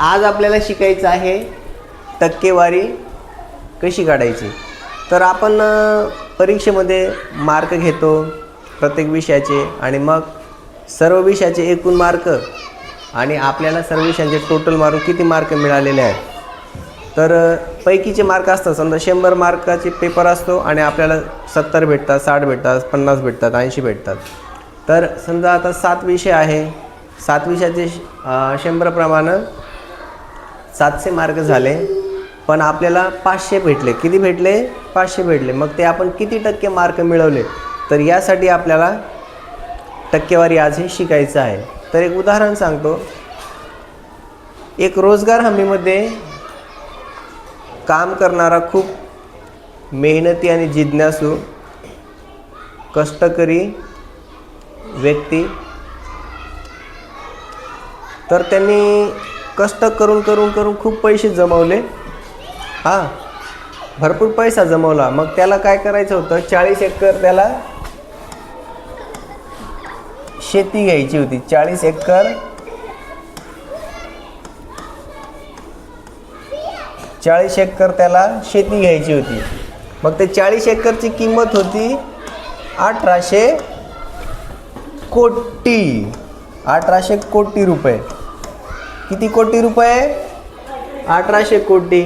आज आपल्याला शिकायचं आहे टक्केवारी कशी काढायची। तर आपण परीक्षेमध्ये मार्क घेतो प्रत्येक विषयाचे आणि मग सर्व विषयाचे एकूण मार्क आणि आपल्याला सर्व विषयांचे टोटल मार्क किती मार्क मिळालेले आहेत। तर पैकीचे मार्क असतात, समजा 100 मार्काचे पेपर असतो आणि आपल्याला 70 भेटतात, 60 भेटतात, 50 भेटतात, 80 भेटतात। तर समजा आता 7 विषय आहे, 7 विषयाचे 100 प्रमाणे 700 मार्क झाले, पण आपल्याला 500 भेटले। किती भेटले? 500 भेटले। मग ते आपण किती टक्के मार्क मिळवले, तर यासाठी आपल्याला टक्केवारी आज हे शिकायचं आहे। तर एक उदाहरण सांगतो। एक रोजगार हमीमध्ये काम करणारा खूप मेहनती आणि जिज्ञासू कष्टकरी व्यक्ती, तर त्यांनी कष्ट करून खूप पैसे जमवले, भरपूर पैसा जमवला। मग त्याला काय करायचं होतं, 40 एकर त्याला शेती घ्यायची होती। 40 एकर त्याला शेती घ्यायची होती। मग ते 40 एकरची किंमत होती 1800 कोटी, 1800 कोटी रुपये। किती कोटी रुपये? 1800 कोटी।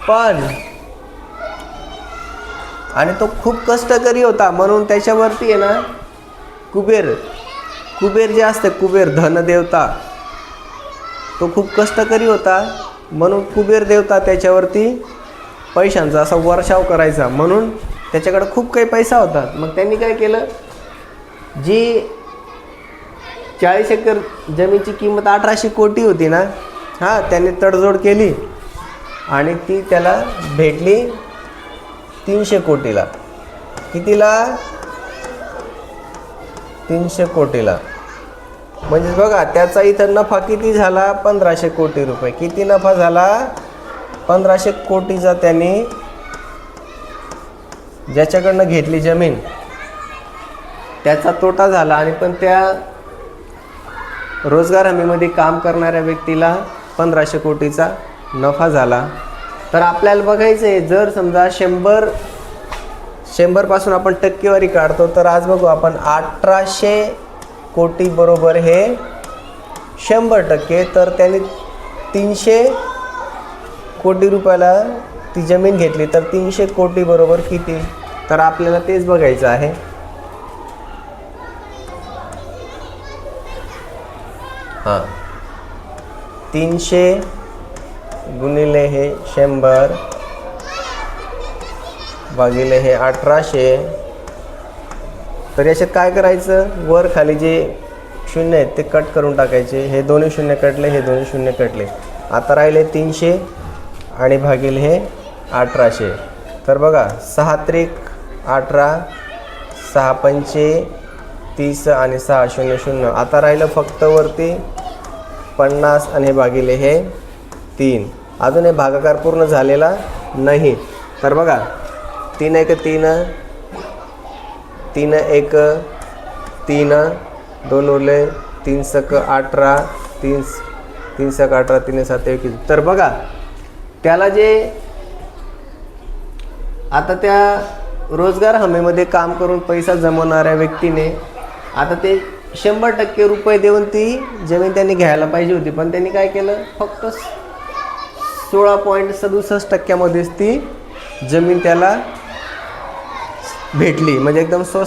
पण आणि तो खूप कष्टकरी होता, म्हणून त्याच्यावरती आहे ना कुबेर जे असते, कुबेर धनदेवता, तो खूप कष्टकरी होता, म्हणून कुबेर देवता त्याच्यावरती पैशांचा असा वर्षाव करायचा, म्हणून त्याच्याकडे खूप काही पैसा होता। मग त्यांनी काय केलं, जी 40 एकर जमीनची किंमत 1800 कोटी होती ना, त्यांनी तडजोड केली आणि ती त्याला भेटली 300 कोटीला। कितीला? 300 कोटीला। म्हणजे बघा, त्याचा इथं नफा किती झाला? 1500 कोटी रुपये। किती नफा झाला? 1500 कोटीचा त्यांनी ज्याच्याकडनं घेतली जमीन त्याचा तोटा झाला, आणि पण त्या रोजगार हमीमध्ये काम करणाऱ्या व्यक्तीला 1500 कोटीचा नफा झाला। तर आपल्याला बघायचं आहे, जर समजा 100 पासून आपण टक्केवारी काढतो, तर आज बघू आपण 1800 कोटी बरोबर हे 100%। तर त्यांनी 300 कोटी रुपयाला ती जमीन घेतली, तर 300 कोटी बरोबर किती? तर आपल्याला तेच बघायचं आहे। हां, 300 गुणिले हे 100 भागिले हे 1800। तर याच्यात काय करायचं, वर खाली जे शून्य आहेत ते कट करून टाकायचे। हे दोन्ही शून्य कटले, हे दोन्ही शून्य कटले, आता राहिले 300 आणि भागिले हे 1800। तर बघा, 6 त्रिक 18, 6 पंचे 30 आणि 6 0 0। आता राहिलं फक्त वरती 50 आणि हे भागिले हे 3। अजून हे भागाकार पूर्ण झालेला नाही। तर बघा, 3 1 3, 3 1 3, 2 उरले, 3 सक 18, 3 सक 18, 3 7 21। तर बघा, त्याला जे आता त्या रोजगार हमीमध्ये काम करून पैसा जमवणाऱ्या व्यक्तीने आता ते 100% रुपये देऊन ती जमीन त्यांनी घ्यायला पाहिजे होती, पण त्यांनी काय केलं, फक्त 16.67% मध्येच ती जमीन त्याला भेटली, म्हणजे एकदम स्वस्त